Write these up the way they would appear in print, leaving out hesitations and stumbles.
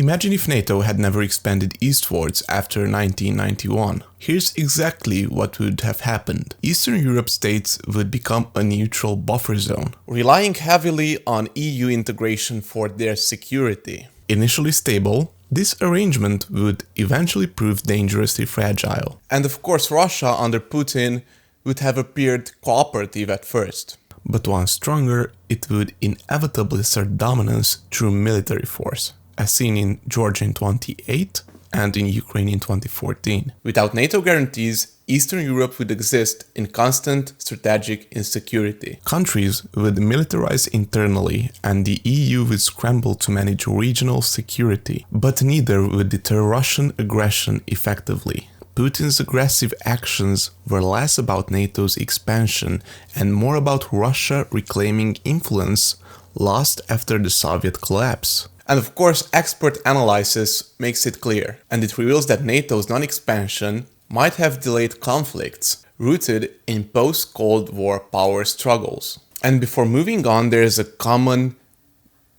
Imagine if NATO had never expanded eastwards after 1991. Here's exactly what would have happened. Eastern Europe states would become a neutral buffer zone, relying heavily on EU integration for their security. Initially stable, this arrangement would eventually prove dangerously fragile. And of course, Russia under Putin would have appeared cooperative at first. But once stronger, it would inevitably assert dominance through military force, as seen in Georgia in 2008 and in Ukraine in 2014. Without NATO guarantees, Eastern Europe would exist in constant strategic insecurity. Countries would militarize internally and the EU would scramble to manage regional security, but neither would deter Russian aggression effectively. Putin's aggressive actions were less about NATO's expansion and more about Russia reclaiming influence lost after the Soviet collapse. And of course, expert analysis makes it clear, and it reveals that NATO's non-expansion might have delayed conflicts rooted in post-Cold War power struggles. And before moving on, there is a common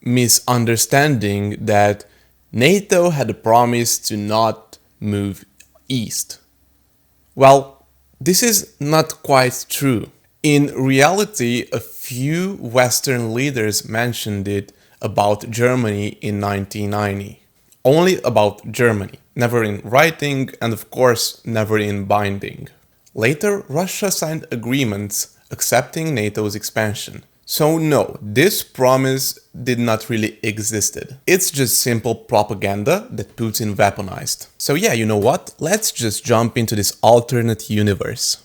misunderstanding that NATO had a promise to not move east. Well, this is not quite true. In reality, a few Western leaders mentioned it about Germany in 1990. Only about Germany, never in writing and of course never in binding. Later, Russia signed agreements accepting NATO's expansion. So no, this promise did not really existed. It's just simple propaganda that Putin weaponized. So yeah, you know what? Let's just jump into this alternate universe.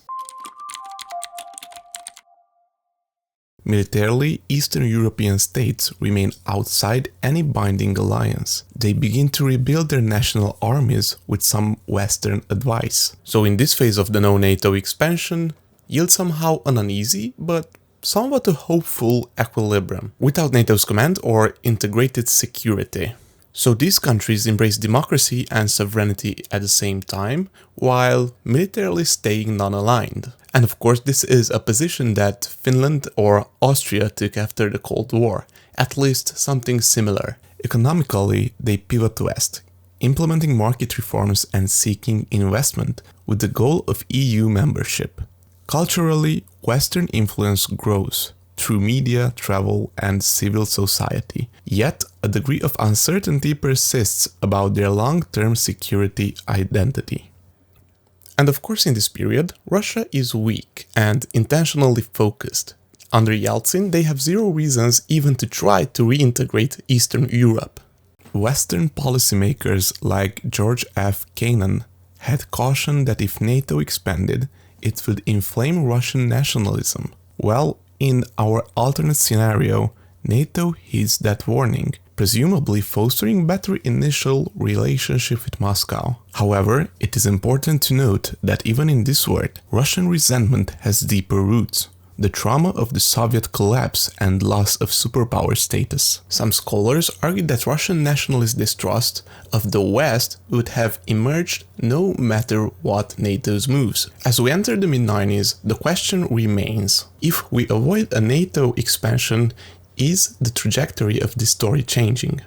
Militarily, Eastern European states remain outside any binding alliance. They begin to rebuild their national armies with some Western advice. So in this phase of the no-NATO expansion, yields somehow an uneasy, but somewhat a hopeful equilibrium, without NATO's command or integrated security. So these countries embrace democracy and sovereignty at the same time, while militarily staying non-aligned. And of course, this is a position that Finland or Austria took after the Cold War, at least something similar. Economically, they pivot west, implementing market reforms and seeking investment with the goal of EU membership. Culturally, Western influence grows through media, travel, and civil society. Yet, a degree of uncertainty persists about their long-term security identity. And of course, in this period, Russia is weak and intentionally focused. Under Yeltsin, they have zero reasons even to try to reintegrate Eastern Europe. Western policymakers like George F. Kennan had cautioned that if NATO expanded, it would inflame Russian nationalism. Well, in our alternate scenario, NATO heeds that warning, presumably fostering better initial relationship with Moscow. However, it is important to note that even in this world, Russian resentment has deeper roots. The trauma of the Soviet collapse and loss of superpower status. Some scholars argue that Russian nationalist distrust of the West would have emerged no matter what NATO's moves. As we enter the mid-90s, the question remains: if we avoid a NATO expansion, is the trajectory of this story changing?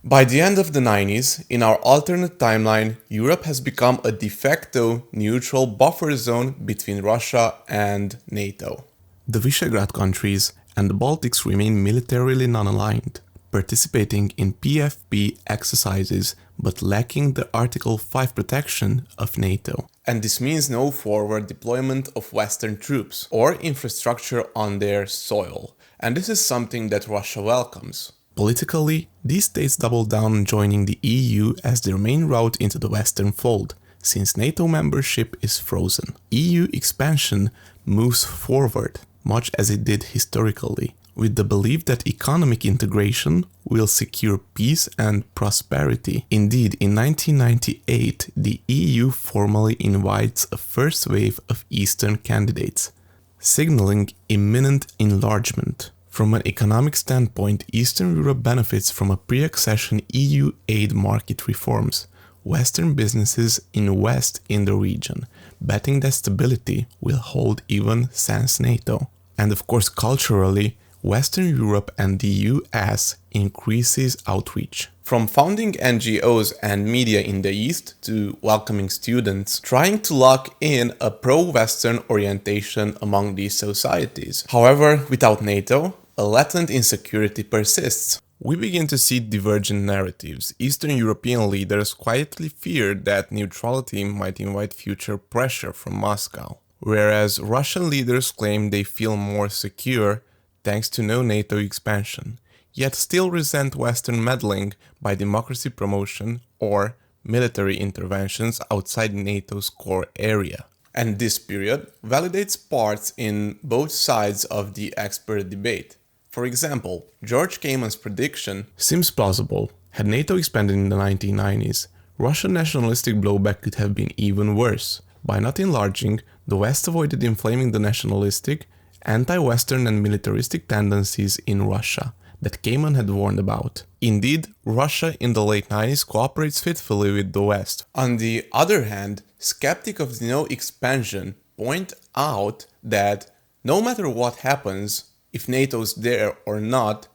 By the end of the 90s, in our alternate timeline, Europe has become a de facto neutral buffer zone between Russia and NATO. The Visegrad countries and the Baltics remain militarily non-aligned, participating in PFP exercises but lacking the Article 5 protection of NATO. And this means no forward deployment of Western troops or infrastructure on their soil. And this is something that Russia welcomes. Politically, these states double down on joining the EU as their main route into the Western fold, since NATO membership is frozen. EU expansion moves forward, much as it did historically, with the belief that economic integration will secure peace and prosperity. Indeed, in 1998, the EU formally invites a first wave of Eastern candidates, signaling imminent enlargement. From an economic standpoint, Eastern Europe benefits from a pre-accession EU aid market reforms. Western businesses invest in the region, betting that stability will hold even sans NATO. And of course, culturally, Western Europe and the US increases outreach. From founding NGOs and media in the East to welcoming students, trying to lock in a pro-Western orientation among these societies. However, without NATO, a latent insecurity persists. We begin to see divergent narratives. Eastern European leaders quietly feared that neutrality might invite future pressure from Moscow, whereas Russian leaders claim they feel more secure thanks to no NATO expansion, yet still resent Western meddling by democracy promotion or military interventions outside NATO's core area. And this period validates parts in both sides of the expert debate. For example, George Kamen's prediction seems plausible. Had NATO expanded in the 1990s, Russian nationalistic blowback could have been even worse. By not enlarging, the West avoided inflaming the nationalistic, anti-Western and militaristic tendencies in Russia that Kamen had warned about. Indeed, Russia in the late 90s cooperates faithfully with the West. On the other hand, skeptics of the no expansion point out that no matter what happens, if NATO's there or not,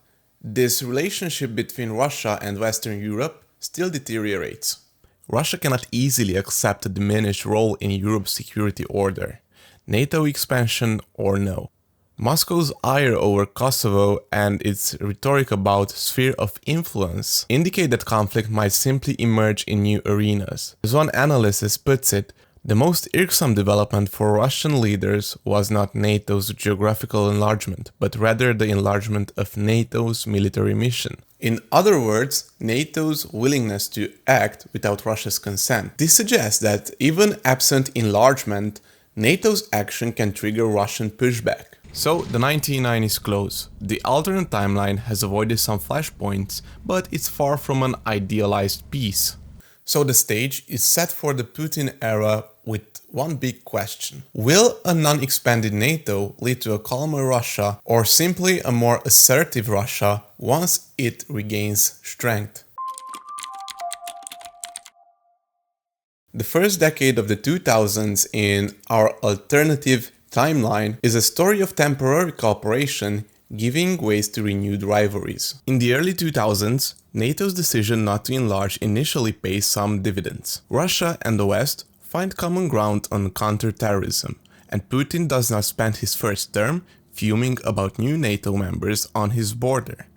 this relationship between Russia and Western Europe still deteriorates. Russia cannot easily accept a diminished role in Europe's security order, NATO expansion or no. Moscow's ire over Kosovo and its rhetoric about sphere of influence indicate that conflict might simply emerge in new arenas. As one analyst puts it, the most irksome development for Russian leaders was not NATO's geographical enlargement, but rather the enlargement of NATO's military mission. In other words, NATO's willingness to act without Russia's consent. This suggests that even absent enlargement, NATO's action can trigger Russian pushback. So the 1990s close. The alternate timeline has avoided some flashpoints, but it's far from an idealized peace. So the stage is set for the Putin era with one big question. Will a non-expanded NATO lead to a calmer Russia or simply a more assertive Russia once it regains strength? The first decade of the 2000s in our alternative timeline is a story of temporary cooperation giving way to renewed rivalries. In the early 2000s, NATO's decision not to enlarge initially pays some dividends. Russia and the West find common ground on counter-terrorism, and Putin does not spend his first term fuming about new NATO members on his border,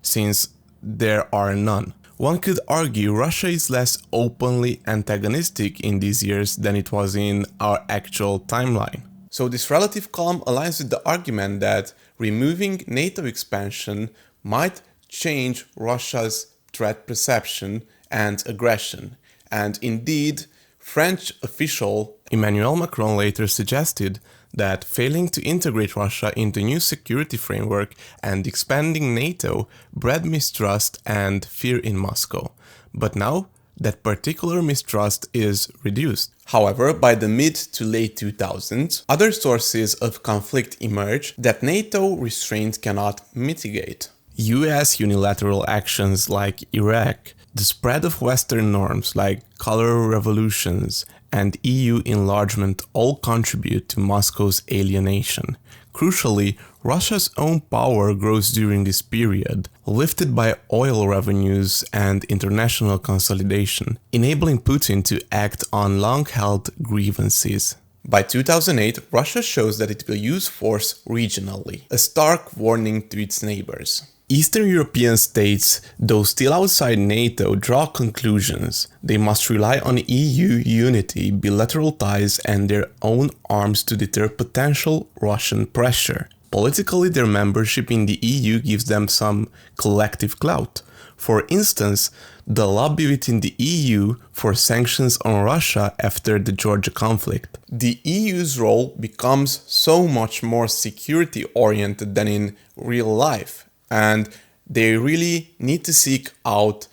since there are none. One could argue Russia is less openly antagonistic in these years than it was in our actual timeline. So this relative calm aligns with the argument that removing NATO expansion might change Russia's threat perception and aggression. And indeed, French official Emmanuel Macron later suggested that failing to integrate Russia into new security framework and expanding NATO bred mistrust and fear in Moscow. But now, that particular mistrust is reduced. However, by the mid to late 2000s, other sources of conflict emerge that NATO restraint cannot mitigate. US unilateral actions like Iraq, the spread of Western norms like color revolutions, and EU enlargement all contribute to Moscow's alienation. Crucially, Russia's own power grows during this period, lifted by oil revenues and international consolidation, enabling Putin to act on long-held grievances. By 2008, Russia shows that it will use force regionally, a stark warning to its neighbors. Eastern European states, though still outside NATO, draw conclusions. They must rely on EU unity, bilateral ties, and their own arms to deter potential Russian pressure. Politically, their membership in the EU gives them some collective clout. For instance, the lobby within the EU for sanctions on Russia after the Georgia conflict. The EU's role becomes so much more security-oriented than in real life. And they really need to seek out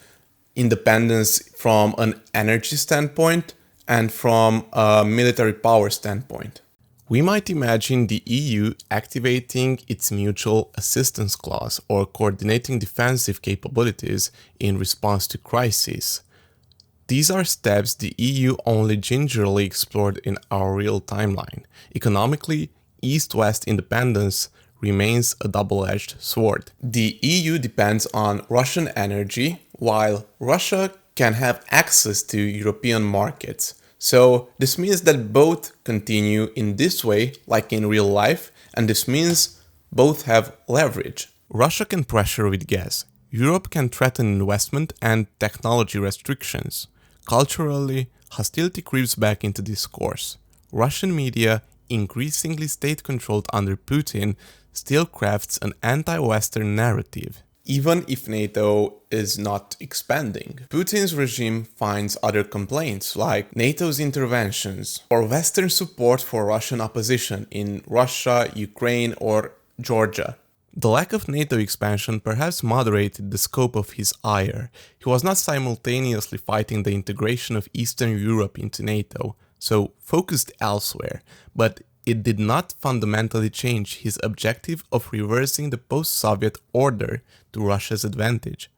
independence from an energy standpoint and from a military power standpoint. We might imagine the EU activating its mutual assistance clause or coordinating defensive capabilities in response to crises. These are steps the EU only gingerly explored in our real timeline. Economically, East-West independence remains a double-edged sword. The EU depends on Russian energy, while Russia can have access to European markets. So this means that both continue in this way, like in real life, and this means both have leverage. Russia can pressure with gas. Europe can threaten investment and technology restrictions. Culturally, hostility creeps back into discourse. Russian media, increasingly state-controlled under Putin, still crafts an anti-Western narrative, even if NATO is not expanding. Putin's regime finds other complaints, like NATO's interventions or Western support for Russian opposition in Russia, Ukraine, or Georgia. The lack of NATO expansion perhaps moderated the scope of his ire. He was not simultaneously fighting the integration of Eastern Europe into NATO, so focused elsewhere, but it did not fundamentally change his objective of reversing the post-Soviet order to Russia's advantage.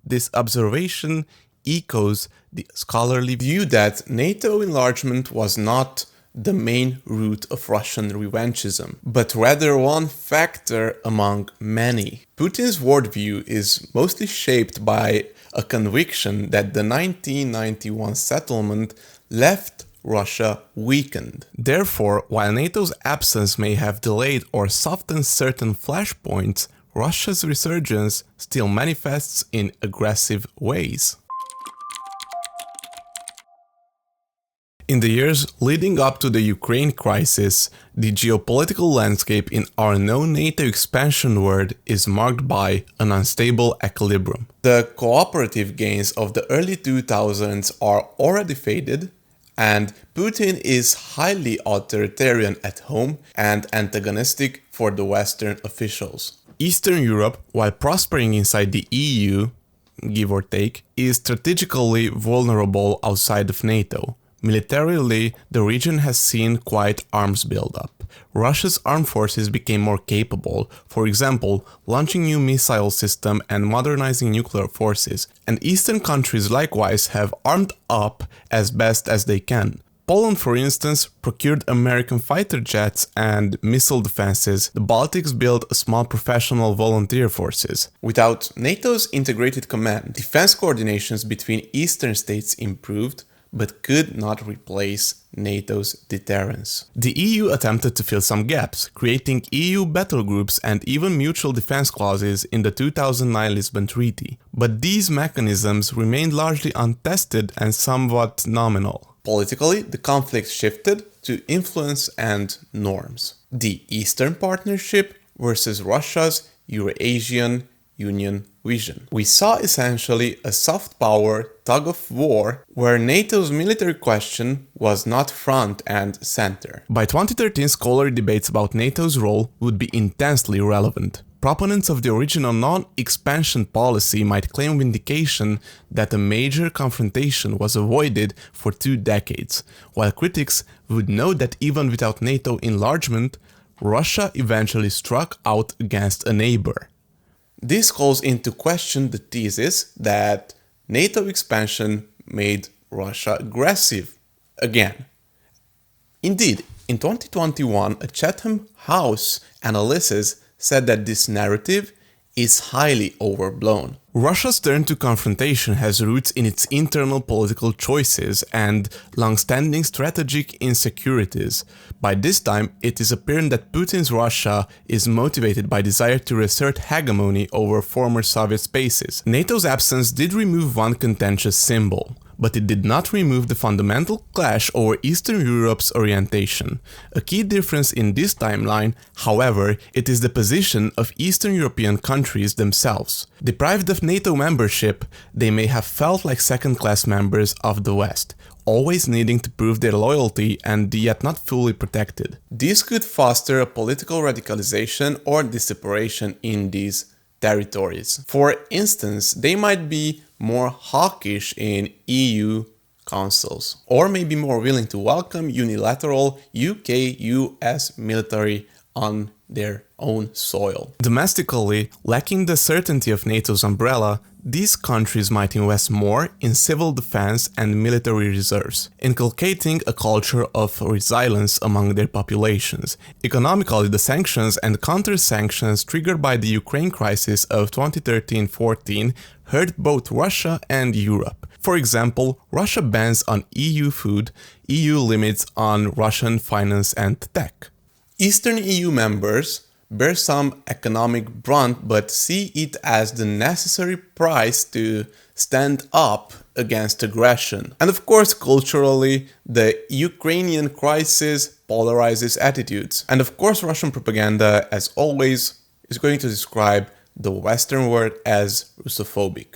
This observation echoes the scholarly view that NATO enlargement was not the main root of Russian revanchism, but rather one factor among many. Putin's worldview is mostly shaped by a conviction that the 1991 settlement left Russia weakened. Therefore, while NATO's absence may have delayed or softened certain flashpoints, Russia's resurgence still manifests in aggressive ways. In the years leading up to the Ukraine crisis, the geopolitical landscape in our no-NATO expansion world is marked by an unstable equilibrium. The cooperative gains of the early 2000s are already faded, and Putin is highly authoritarian at home and antagonistic for the Western officials. Eastern Europe, while prospering inside the EU, give or take, is strategically vulnerable outside of NATO. Militarily, the region has seen quite arms buildup. Russia's armed forces became more capable, for example, launching new missile systems and modernizing nuclear forces, and Eastern countries likewise have armed up as best as they can. Poland, for instance, procured American fighter jets and missile defenses. The Baltics built a small professional volunteer forces. Without NATO's integrated command, defense coordinations between Eastern states improved, but could not replace NATO's deterrence. The EU attempted to fill some gaps, creating EU battle groups and even mutual defense clauses in the 2009 Lisbon Treaty. But these mechanisms remained largely untested and somewhat nominal. Politically, the conflict shifted to influence and norms. The Eastern Partnership versus Russia's Eurasian Union vision. We saw essentially a soft power tug of war where NATO's military question was not front and center. By 2013, scholarly debates about NATO's role would be intensely relevant. Proponents of the original non-expansion policy might claim vindication that a major confrontation was avoided for 2 decades, while critics would note that even without NATO enlargement, Russia eventually struck out against a neighbor. This calls into question the thesis that NATO expansion made Russia aggressive again. Indeed, in 2021, a Chatham House analysis said that this narrative is highly overblown. Russia's turn to confrontation has roots in its internal political choices and long-standing strategic insecurities. By this time, it is apparent that Putin's Russia is motivated by desire to reassert hegemony over former Soviet spaces. NATO's absence did remove one contentious symbol, but it did not remove the fundamental clash over Eastern Europe's orientation. A key difference in this timeline, however, it is the position of Eastern European countries themselves. Deprived of NATO membership, they may have felt like second-class members of the West, always needing to prove their loyalty and yet not fully protected. This could foster a political radicalization or disseparation in these territories. For instance, they might be more hawkish in EU councils, or may be more willing to welcome unilateral UK-US military on their own soil. Domestically, lacking the certainty of NATO's umbrella, these countries might invest more in civil defense and military reserves, inculcating a culture of resilience among their populations. Economically, the sanctions and counter-sanctions triggered by the Ukraine crisis of 2013-14 hurt both Russia and Europe. For example, Russia bans on EU food, EU limits on Russian finance and tech. Eastern EU members bear some economic brunt but see it as the necessary price to stand up against aggression. And of course, culturally, the Ukrainian crisis polarizes attitudes. And of course, Russian propaganda, as always, is going to describe the Western world as Russophobic.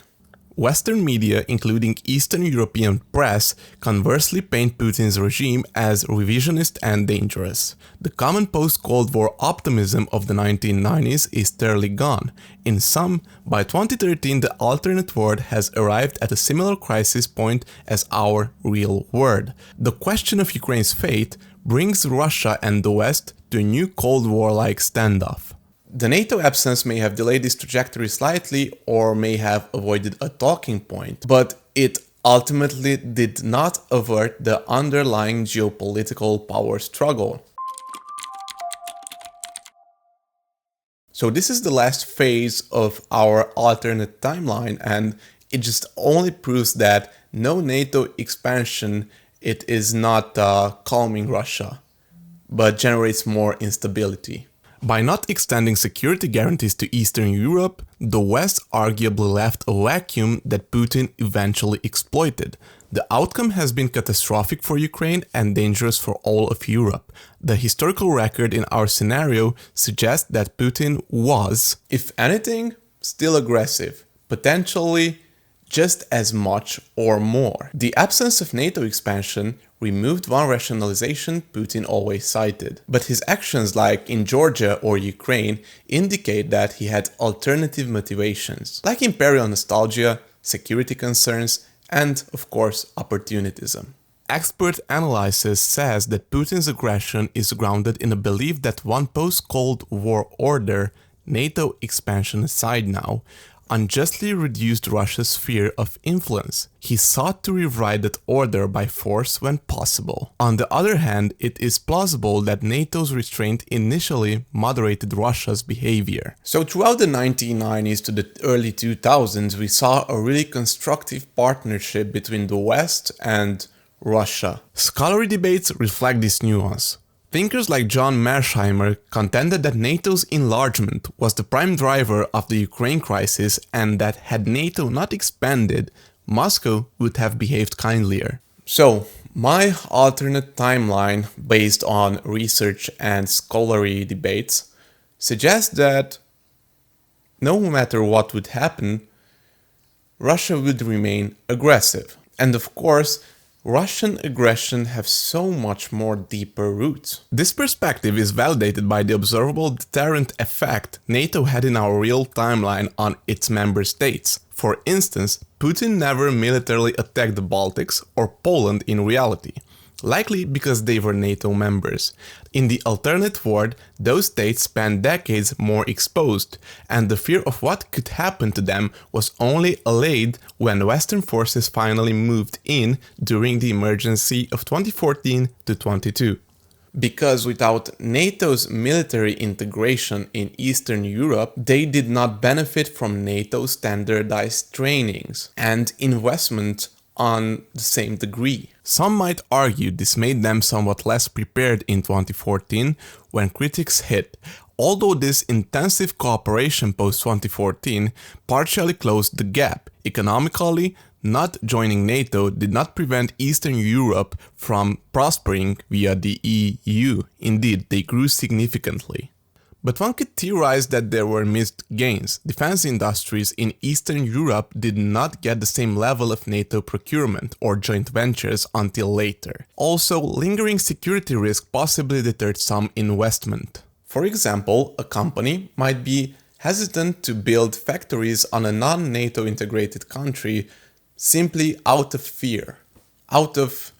Western media, including Eastern European press, conversely paint Putin's regime as revisionist and dangerous. The common post-Cold War optimism of the 1990s is thoroughly gone. In sum, by 2013 the alternate world has arrived at a similar crisis point as our real world. The question of Ukraine's fate brings Russia and the West to a new Cold War-like standoff. The NATO absence may have delayed this trajectory slightly or may have avoided a talking point, but it ultimately did not avert the underlying geopolitical power struggle. So this is the last phase of our alternate timeline, and it just only proves that no NATO expansion, it is not calming Russia, but generates more instability. By not extending security guarantees to Eastern Europe, the West arguably left a vacuum that Putin eventually exploited. The outcome has been catastrophic for Ukraine and dangerous for all of Europe. The historical record in our scenario suggests that Putin was, if anything, still aggressive, potentially just as much or more. The absence of NATO expansion removed one rationalization Putin always cited, but his actions like in Georgia or Ukraine indicate that he had alternative motivations, like imperial nostalgia, security concerns, and of course opportunism. Expert analysis says that Putin's aggression is grounded in a belief that one post-Cold War order, NATO expansion aside now, unjustly reduced Russia's sphere of influence. He sought to rewrite that order by force when possible. On the other hand, it is plausible that NATO's restraint initially moderated Russia's behavior. So throughout the 1990s to the early 2000s, we saw a really constructive partnership between the West and Russia. Scholarly debates reflect this nuance. Thinkers like John Mearsheimer contended that NATO's enlargement was the prime driver of the Ukraine crisis and that had NATO not expanded, Moscow would have behaved kindlier. So, my alternate timeline based on research and scholarly debates suggests that no matter what would happen, Russia would remain aggressive. And of course, Russian aggression has so much more deeper roots. This perspective is validated by the observable deterrent effect NATO had in our real timeline on its member states. For instance, Putin never militarily attacked the Baltics or Poland in reality, likely because they were NATO members. In the alternate world, those states spent decades more exposed, and the fear of what could happen to them was only allayed when Western forces finally moved in during the emergency of 2014 to 22. Because without NATO's military integration in Eastern Europe, they did not benefit from NATO's standardized trainings and investment on the same degree. Some might argue this made them somewhat less prepared in 2014 when critics hit, although this intensive cooperation post-2014 partially closed the gap. Economically, not joining NATO did not prevent Eastern Europe from prospering via the EU. Indeed, they grew significantly. But one could theorize that there were missed gains. Defense industries in Eastern Europe did not get the same level of NATO procurement or joint ventures until later. Also, lingering security risk possibly deterred some investment. For example, a company might be hesitant to build factories on a non-NATO integrated country simply out of fear, out of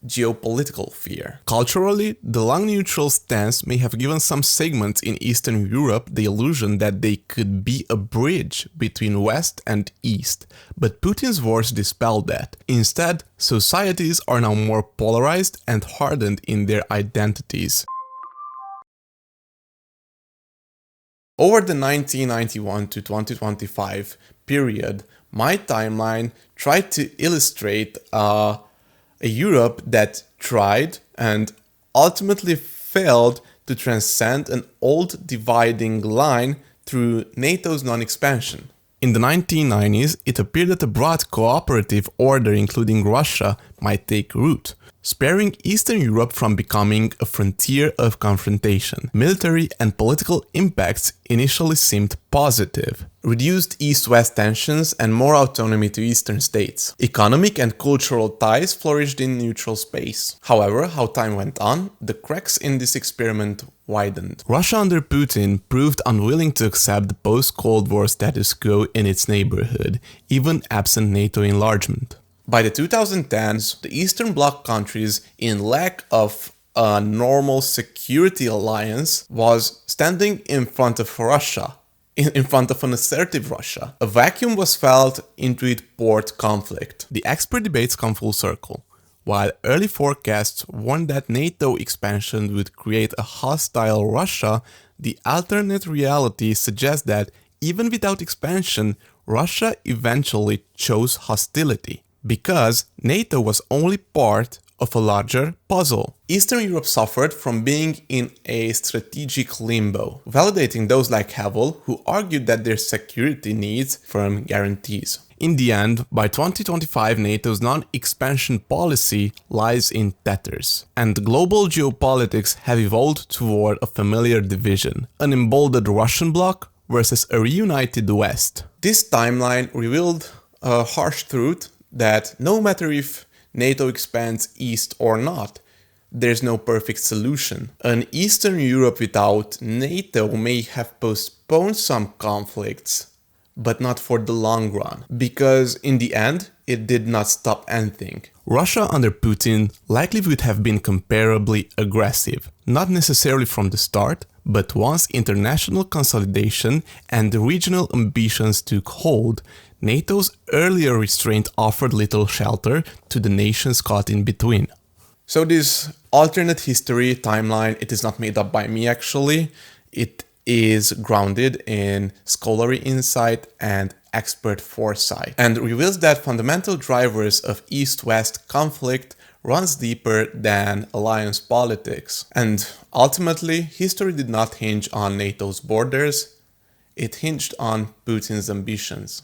geopolitical fear. Culturally, the long neutral stance may have given some segments in Eastern Europe the illusion that they could be a bridge between West and East, but Putin's wars dispelled that. Instead, societies are now more polarized and hardened in their identities. Over the 1991 to 2025 period, my timeline tried to illustrate a Europe that tried and ultimately failed to transcend an old dividing line through NATO's non-expansion. In the 1990s, it appeared that a broad cooperative order including Russia might take root, sparing Eastern Europe from becoming a frontier of confrontation. Military and political impacts initially seemed positive. Reduced East-West tensions and more autonomy to Eastern states. Economic and cultural ties flourished in neutral space. However, how time went on, the cracks in this experiment widened. Russia under Putin proved unwilling to accept the post-Cold War status quo in its neighborhood, even absent NATO enlargement. By the 2010s, the Eastern Bloc countries, in lack of a normal security alliance, was standing in front of Russia, in front of an assertive Russia. A vacuum was felt into its port conflict. The expert debates come full circle. While early forecasts warned that NATO expansion would create a hostile Russia, the alternate reality suggests that even without expansion, Russia eventually chose hostility, because NATO was only part of a larger puzzle. Eastern Europe suffered from being in a strategic limbo, validating those like Havel who argued that their security needs firm guarantees. In the end, by 2025, NATO's non-expansion policy lies in tatters, and global geopolitics have evolved toward a familiar division: an emboldened Russian bloc versus a reunited West. This timeline revealed a harsh truth that no matter if NATO expands east or not, there's no perfect solution. An Eastern Europe without NATO may have postponed some conflicts, but not for the long run, because in the end, it did not stop anything. Russia under Putin likely would have been comparably aggressive, not necessarily from the start, but once international consolidation and regional ambitions took hold, NATO's earlier restraint offered little shelter to the nations caught in between. So this alternate history timeline, it is not made up by me actually. It is grounded in scholarly insight and expert foresight, and reveals that fundamental drivers of East-West conflict runs deeper than alliance politics. And ultimately, history did not hinge on NATO's borders, it hinged on Putin's ambitions.